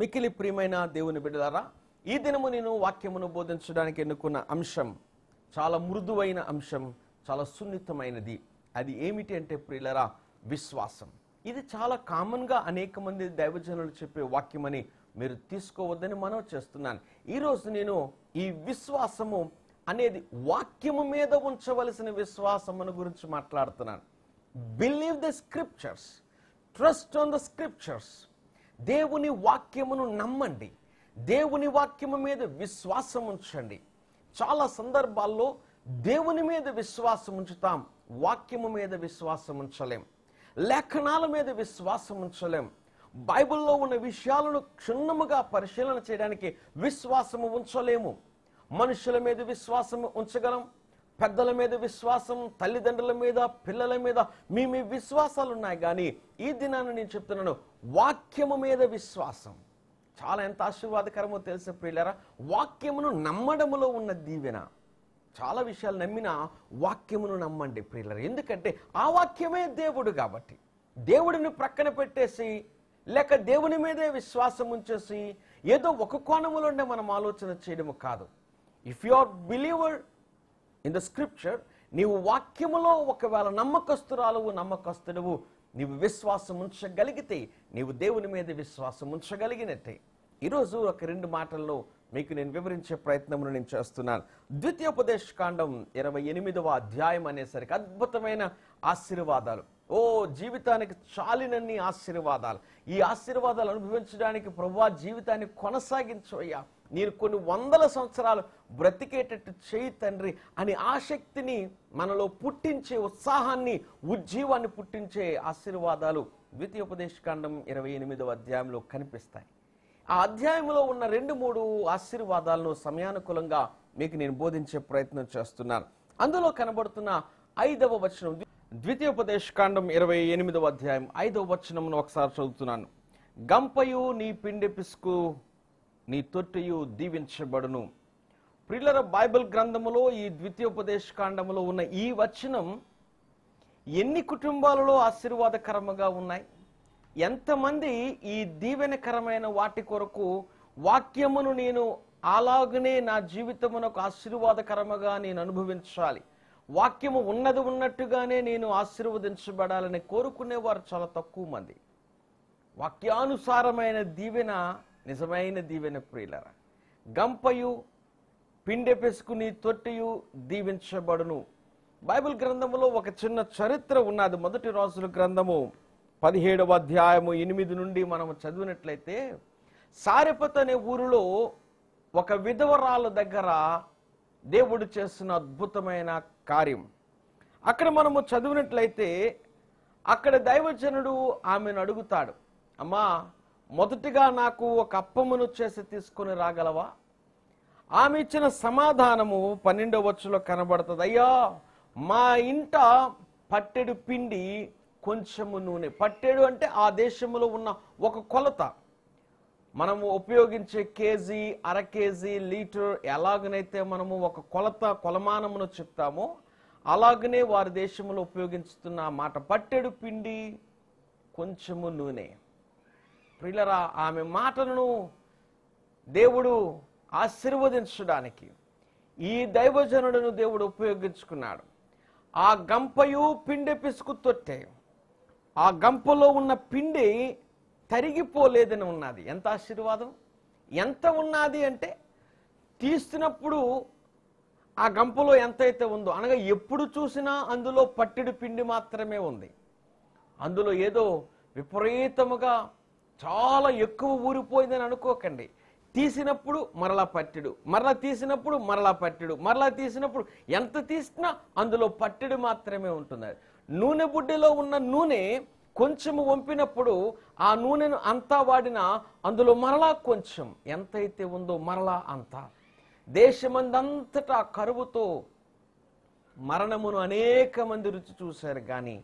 మిక్కిలి ప్రియమైన దేవుని బిడ్డలారా, ఈ దినము నేను వాక్యమును బోధించడానికి ఎన్నుకున్న అంశం చాలా మృదువైన అంశం, చాలా సున్నితమైనది. అది ఏమిటి అంటే ప్రియులరా, విశ్వాసం. ఇది చాలా కామన్గా అనేక మంది దైవజనులు చెప్పే వాక్యమని మీరు తీసుకోవద్దని మనవి చేస్తున్నాను. ఈరోజు నేను ఈ విశ్వాసము అనేది వాక్యము మీద ఉంచవలసిన విశ్వాసమును గురించి మాట్లాడుతున్నాను. Believe the scriptures, trust on the scriptures. దేవుని వాక్యమును నమ్మండి, దేవుని వాక్యము మీద విశ్వాసం ఉంచండి. చాలా సందర్భాల్లో దేవుని మీద విశ్వాసం ఉంచుతాం, వాక్యము మీద విశ్వాసం ఉంచలేం, లేఖనాల మీద విశ్వాసం ఉంచలేం. బైబిల్లో ఉన్న విషయాలను క్షుణ్ణముగా పరిశీలన చేయడానికి విశ్వాసము ఉంచలేము. మనుషుల మీద విశ్వాసము ఉంచగలం, పెద్దల మీద విశ్వాసం, తల్లిదండ్రుల మీద, పిల్లల మీద మీ విశ్వాసాలు ఉన్నాయి. కానీ ఈ దినాన్ని నేను చెప్తున్నాను, వాక్యము మీద విశ్వాసం చాలా ఎంత ఆశీర్వాదకరమో తెలుసా ప్రియులారా. వాక్యమును నమ్మడములో ఉన్న దీవెన. చాలా విషయాలు నమ్మిన వాక్యమును నమ్మండి ప్రియులారా. ఎందుకంటే ఆ వాక్యమే దేవుడు కాబట్టి. దేవుడిని ప్రక్కన పెట్టేసి లేక దేవుని మీదే విశ్వాసం ఉంచేసి ఏదో ఒక కోణములోనే మనం ఆలోచన చేయడము కాదు. If you are believer in the scripture, నీవు వాక్యములో ఒకవేళ నమ్మకస్తురాలువు, నమ్మకస్తుడువు, నీవు విశ్వాసం ఉంచగలిగితే నీవు దేవుని మీద విశ్వాసం ఉంచగలిగినట్టే. ఈరోజు ఒక 2 మాటల్లో మీకు నేను వివరించే ప్రయత్నమును నేను చేస్తున్నాను. ద్వితీయోపదేశకాండం 28వ అధ్యాయం అనేసరికి అద్భుతమైన ఆశీర్వాదాలు. జీవితానికి చాలినన్ని ఆశీర్వాదాలు. ఈ ఆశీర్వాదాలు అనుభవించడానికి ప్రభువా జీవితాన్ని కొనసాగించవయ్యా, నేను కొన్ని వందల సంవత్సరాలు బ్రతికేటట్టు చేయి తండ్రి అని ఆసక్తిని మనలో పుట్టించే, ఉత్సాహాన్ని, ఉజ్జీవాన్ని పుట్టించే ఆశీర్వాదాలు ద్వితీయోపదేశకాండం 28వ అధ్యాయంలో కనిపిస్తాయి. ఆ అధ్యాయంలో ఉన్న 2-3 ఆశీర్వాదాలను సమయానుకూలంగా మీకు నేను బోధించే ప్రయత్నం చేస్తున్నాను. అందులో కనబడుతున్న 5వ వచనం, ద్వితీయోపదేశకాండం 28వ అధ్యాయం 5వ వచనమును ఒకసారి చదువుతున్నాను. గంపయు నీ పిండి పిసుకు నీ తొట్టియు దీవించబడును. ప్రియులారా, బైబిల్ గ్రంథములో ఈ ద్వితీయోపదేశకాండములో ఉన్న ఈ వచనం ఎన్ని కుటుంబాలలో ఆశీర్వాదకరముగా ఉన్నాయి, ఎంతమంది ఈ దీవెనకరమైన వాటి కొరకు వాక్యమును నేను అలాగనే నా జీవితమునకు ఆశీర్వాదకరముగా నేను అనుభవించాలి, వాక్యము ఉన్నది ఉన్నట్టుగానే నేను ఆశీర్వదించబడాలని కోరుకునేవారు చాలా తక్కువ మంది. వాక్యానుసారమైన దీవెన నిజమైన దీవెన ప్రియులారా. గంపయు పిండె పెసుకుని తొట్టియు దీవించబడును. బైబిల్ గ్రంథములో ఒక చిన్న చరిత్ర ఉన్నది. మొదటి రాజుల గ్రంథము 17వ అధ్యాయము 8 నుండి మనం చదివినట్లయితే, సారెపతు అనే ఊరిలో ఒక విధవరాల దగ్గర దేవుడు చేసిన అద్భుతమైన కార్యం. అక్కడ మనము చదివినట్లయితే అక్కడ దైవజనుడు ఆమెను అడుగుతాడు, అమ్మా మొదటిగా నాకు ఒక అప్పమును చేసి తీసుకొని రాగలవా? ఆమె ఇచ్చిన సమాధానము 12వ వచనంలో కనబడుతుంది. అయ్యా, మా ఇంట పట్టెడు పిండి కొంచెము నూనె. పట్టెడు అంటే ఆ దేశంలో ఉన్న ఒక కొలత. మనము ఉపయోగించే కేజీ, అర కేజీ, లీటర్ ఎలాగనైతే మనము ఒక కొలమానమును చెప్తామో అలాగనే వారి దేశంలో ఉపయోగిస్తున్న మాట పట్టెడు పిండి కొంచెము నూనె. ప్రియులారా, ఆమె మాటలను దేవుడు ఆశీర్వదించడానికి ఈ దైవజనులను దేవుడు ఉపయోగించుకున్నాడు. ఆ గంపయు పిండి పిసుకు తొట్టె, ఆ గంపలో ఉన్న పిండి తరిగిపోలేదని ఉన్నది. ఎంత ఆశీర్వాదం! ఎంత ఉన్నది అంటే తీస్తున్నప్పుడు ఆ గంపలో ఎంతైతే ఉందో, అనగా ఎప్పుడు చూసినా అందులో పట్టెడు పిండి మాత్రమే ఉంది. అందులో ఏదో విపరీతముగా చాలా ఎక్కువ ఊరిపోయిందని అనుకోకండి. తీసినప్పుడు మరలా పట్టెడు, మరలా తీసినప్పుడు మరలా పట్టెడు, మరలా తీసినప్పుడు ఎంత తీసినా అందులో పట్టెడు మాత్రమే ఉంటుంది. నూనె బుడ్డిలో ఉన్న నూనె కొంచెము వంపినప్పుడు ఆ నూనెను అంతా వాడినా అందులో మరలా కొంచెం ఎంతైతే ఉందో మరలా అంతా. దేశమందంతటా కరువుతో మరణమును అనేక మంది రుచి చూశారు. కానీ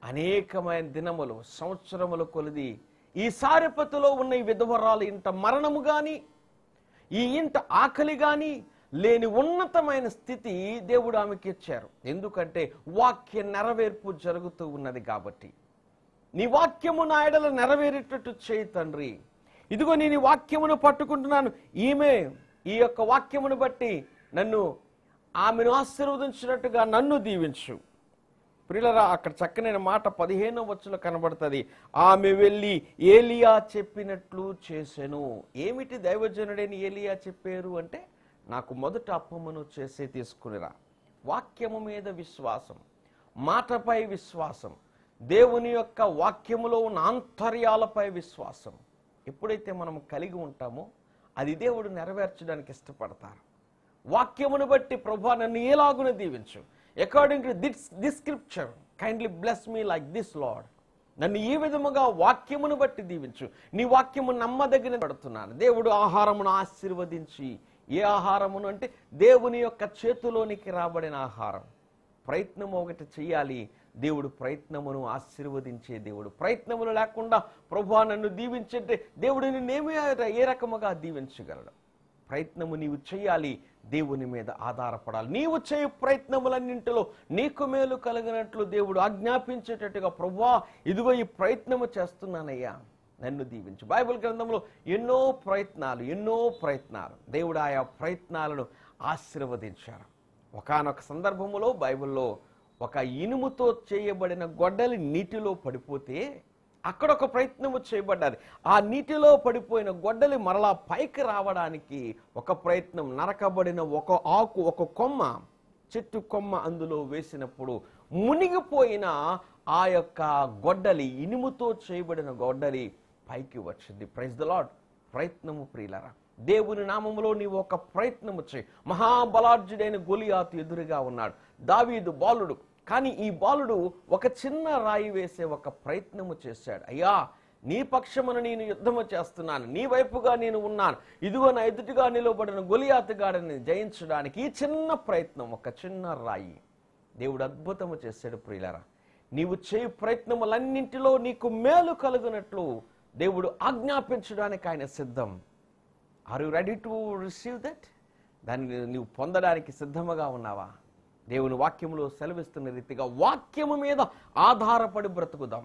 అనేకమైన దినములు, సంవత్సరముల కొలది ఈ సారెపతులో ఉన్న ఈ విధవరాలు ఇంట మరణము గాని, ఈ ఇంట ఆకలి గాని లేని ఉన్నతమైన స్థితి దేవుడు ఆమెకి ఇచ్చారు. ఎందుకంటే వాక్య నెరవేర్పు జరుగుతూ ఉన్నది కాబట్టి. నీ వాక్యము నా ఎడల నెరవేరేటట్టు చేయి తండ్రి. ఇదిగో నేను ఈ వాక్యమును పట్టుకుంటున్నాను, ఈమె ఈ యొక్క వాక్యమును బట్టి ఆమెను ఆశీర్వదించినట్టుగా నన్ను దీవించు. ప్రియులారా, అక్కడ చక్కనైన మాట 15వ వచనంలో కనబడుతుంది. ఆమె వెళ్ళి ఏలియా చెప్పినట్లు చేసెను. ఏమిటి దైవజనుడైన ఏలియా చెప్పారు అంటే, నాకు మొదట అప్పమును చేసే తీసుకునిరా. వాక్యము మీద విశ్వాసం, మాటపై విశ్వాసం, దేవుని యొక్క వాక్యములో ఉన్న ఆంతర్యాలపై విశ్వాసం ఎప్పుడైతే మనం కలిగి ఉంటామో అది దేవుడు నెరవేర్చడానికి ఇష్టపడతారు. వాక్యమును బట్టి ప్రభువా నన్ను ఎలాగున దీవించు, according to this scripture kindly bless me like this lord. నన్ను ఈ విధముగా వాక్యమును బట్టి దీవించు. నీ వాక్యము నమ్మదగిన పడుతున్నాను. దేవుడు ఆహారమును ఆశీర్వదించి, ఏ ఆహారమును అంటే దేవుని యొక్క చేతిలోనికి రాబడిన ఆహారం. ప్రయత్నము ఒకటి చెయ్యాలి. దేవుడు ప్రయత్నమును ఆశీర్వదించే దేవుడు. ప్రయత్నములు లేకుండా ప్రభువా నన్ను దీవించంటే దేవుడు నిన్నేమి ఏ రకముగా దీవించగలడు? ప్రయత్నము నీవు చేయాలి, దేవుని మీద ఆధారపడాలి. నీవు చేయు ప్రయత్నములన్నింటిలో నీకు మేలు కలిగినట్లు దేవుడు ఆజ్ఞాపించేటట్టుగా, ప్రభువా ఇదిగో ఈ ప్రయత్నము చేస్తున్నానయ్యా, నన్ను దీవించు. బైబిల్ గ్రంథంలో ఎన్నో ప్రయత్నాలు దేవుడు ఆయా ప్రయత్నాలను ఆశీర్వదించారు. ఒకానొక సందర్భములో బైబిల్లో ఒక ఇనుముతో చేయబడిన గొడ్డలి నీటిలో పడిపోతే అక్కడ ఒక ప్రయత్నము చేయబడ్డది. ఆ నీటిలో పడిపోయిన గొడ్డలి మరలా పైకి రావడానికి ఒక ప్రయత్నం. నరకబడిన ఒక ఆకు, ఒక కొమ్మ, చెట్టు కొమ్మ అందులో వేసినప్పుడు మునిగిపోయిన ఆ యొక్క గొడ్డలి, ఇనుముతో చేయబడిన గొడ్డలి పైకి వచ్చింది. Praise the lord. ప్రయత్నము ప్రియులారా, దేవుని నామములో నీవు ఒక ప్రయత్నము చేయి. మహాబలార్జుడైన గొలియాతు ఎదురుగా ఉన్నాడు, దావీదు బాలుడు. కానీ ఈ బాలుడు ఒక చిన్న రాయి వేసే ఒక ప్రయత్నము చేశాడు. అయ్యా, నీ పక్షమున నేను యుద్ధము చేస్తున్నాను, నీ వైపుగా నేను ఉన్నాను, ఇదిగో నా ఎదుటిగా నిలబడిన గొలియాతుగాడిని జయించడానికి ఈ చిన్న ప్రయత్నం, ఒక చిన్న రాయి దేవుడు అద్భుతము చేశాడు. ప్రియులారా, నీవు చేయు ప్రయత్నములన్నింటిలో నీకు మేలు కలుగునట్లు దేవుడు ఆజ్ఞాపించడానికి ఆయన సిద్ధం. Are you ready to receive that? దాన్ని నీవు పొందడానికి సిద్ధముగా ఉన్నావా? దేవుని వాక్యములో సెలవిస్తున్న రీతిగా వాక్యము మీద ఆధారపడి బ్రతుకుదాం.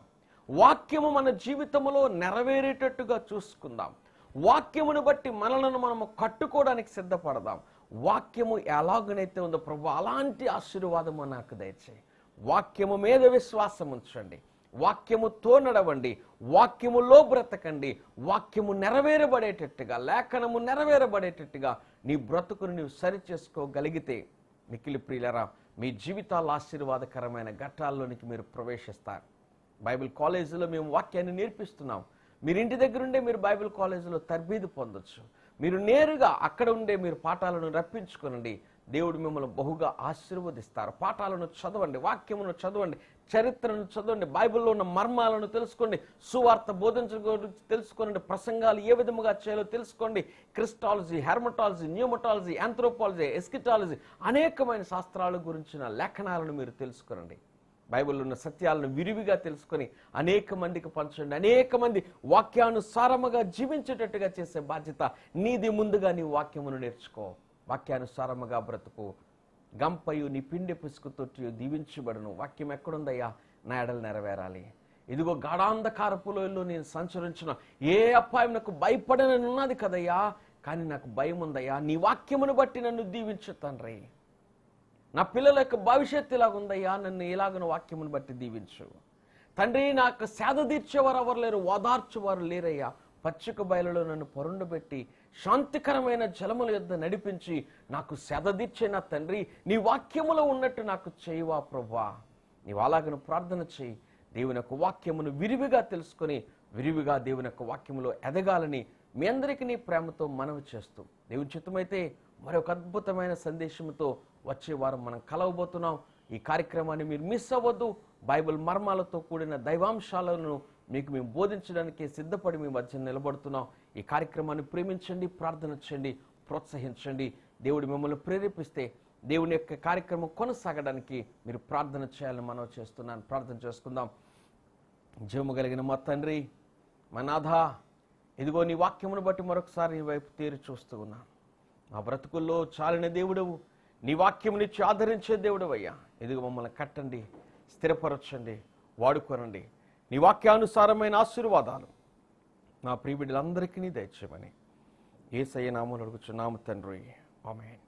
వాక్యము మన జీవితంలో నెరవేరేటట్టుగా చూసుకుందాం. వాక్యమును బట్టి మనలను మనము కట్టుకోవడానికి సిద్ధపడదాం. వాక్యము ఎలాగనైతే ఉందో ప్రభు అలాంటి ఆశీర్వాదము నాకు దయచేయి. వాక్యము మీద విశ్వాసం ఉంచండి, వాక్యముతో నడవండి, వాక్యములో బ్రతకండి. వాక్యము నెరవేరబడేటట్టుగా, లేఖనము నెరవేరబడేటట్టుగా నీ బ్రతుకును నీవు సరి చేసుకోగలిగితే మిక్కిలి ప్రియులరా, మీ జీవితాల ఆశీర్వాదకరమైన ఘట్టాల్లోనికి మీరు ప్రవేశిస్తారు. బైబిల్ కాలేజీలో మేము వాక్యాన్ని నేర్పిస్తున్నాం. మీరు ఇంటి దగ్గరుండే మీరు బైబిల్ కాలేజీలో తర్బీదు పొందొచ్చు. మీరు నేరుగా అక్కడ ఉండే మీరు పాఠాలను రప్పించుకోనండి. దేవుడు మిమ్మల్ని బహుగా ఆశీర్వదిస్తారు. పాఠాలను చదవండి, వాక్యమును చదవండి, చరిత్రను చదవండి, బైబిల్లో ఉన్న మర్మాలను తెలుసుకోండి, సువార్త బోధించడం గురించి తెలుసుకోండి, ప్రసంగాలు ఏ విధముగా చేయాలో తెలుసుకోండి. క్రిస్టాలజీ, హెర్మటాలజీ, న్యూమటాలజీ, ఆంథ్రోపాలజీ, ఎస్కిటాలజీ, అనేకమైన శాస్త్రాల గురించిన లేఖనాలను మీరు తెలుసుకోనండి. బైబిల్లో ఉన్న సత్యాలను విరివిగా తెలుసుకొని అనేక మందికి పంచండి. అనేక మంది వాక్యానుసారముగా జీవించేటట్టుగా చేసే బాధ్యత నీది. ముందుగా నీ వాక్యమును నేర్చుకో, వాక్యానుసారముగా బ్రతుకు. గంపయు నీ పిండి పిసుకు తొట్టియు దీవించబడును. వాక్యం ఎక్కడుందయ్యా? నా ఎడలు నెరవేరాలి. ఇదిగో గాఢాంధకారపు లోయలో నేను సంచరించిన ఏ అపాయం నాకు భయపడనన్నది కదయ్యా, కానీ నాకు భయం ఉందయ్యా. నీ వాక్యమును బట్టి నన్ను దీవించు తండ్రి. నా పిల్లల యొక్క భవిష్యత్తు ఇలాగుందయ్యా, నన్ను ఇలాగను వాక్యమును బట్టి దీవించు తండ్రి. నాకు సేద తీర్చేవారు ఎవరు లేరు, ఓదార్చేవారు లేరయ్యా. పచ్చిక బయలులో నన్ను పరుండబెట్టి శాంతికరమైన జలముల యొద్ద నడిపించి నాకు సేద తీర్చే నా తండ్రి, నీ వాక్యములో ఉన్నట్టు నాకు చేయవా ప్రభువా. నీవు అలాగను ప్రార్థన చేయి. దేవుని యొక్క వాక్యమును విరివిగా తెలుసుకొని విరివిగా దేవుని యొక్క వాక్యములో ఎదగాలని మీ అందరికీ నీ ప్రేమతో మనవి చేస్తూ, దేవుని చిత్తమైతే మరొక అద్భుతమైన సందేశంతో వచ్చే వారం మనం కలవబోతున్నాం. ఈ కార్యక్రమాన్ని మీరు మిస్ అవ్వద్దు. బైబిల్ మర్మాలతో కూడిన దైవాంశాలను మీకు మేము బోధించడానికి సిద్ధపడి మీ మధ్య నిలబడుతున్నాం. ఈ కార్యక్రమాన్ని ప్రేమించండి, ప్రార్థన చేయండి, ప్రోత్సహించండి. దేవుడు మిమ్మల్ని ప్రేరేపిస్తే దేవుని యొక్క కార్యక్రమం కొనసాగడానికి మీరు ప్రార్థన చేయాలని మనం చేస్తున్నాను. ప్రార్థన చేసుకుందాం. జీవము కలిగిన మా తండ్రి, మా నాథ, ఇదిగో నీ వాక్యమును బట్టి మరొకసారి నీ వైపు తేరి చూస్తూ ఉన్నాను. మా బ్రతుకుల్లో చాలిన దేవుడవు, నీ వాక్యమునిచ్చి ఆదరించే దేవుడవు అయ్యా. ఇదిగో మమ్మల్ని కట్టండి, స్థిరపరచండి, వాడుకోనండి. నీ వాక్యానుసారమైన ఆశీర్వాదాలు నా ప్రియ బిడ్డలందరికీ దయచేయమని యేసయ్య నామములో అడుగుచున్నాము తండ్రి. ఆమేన్.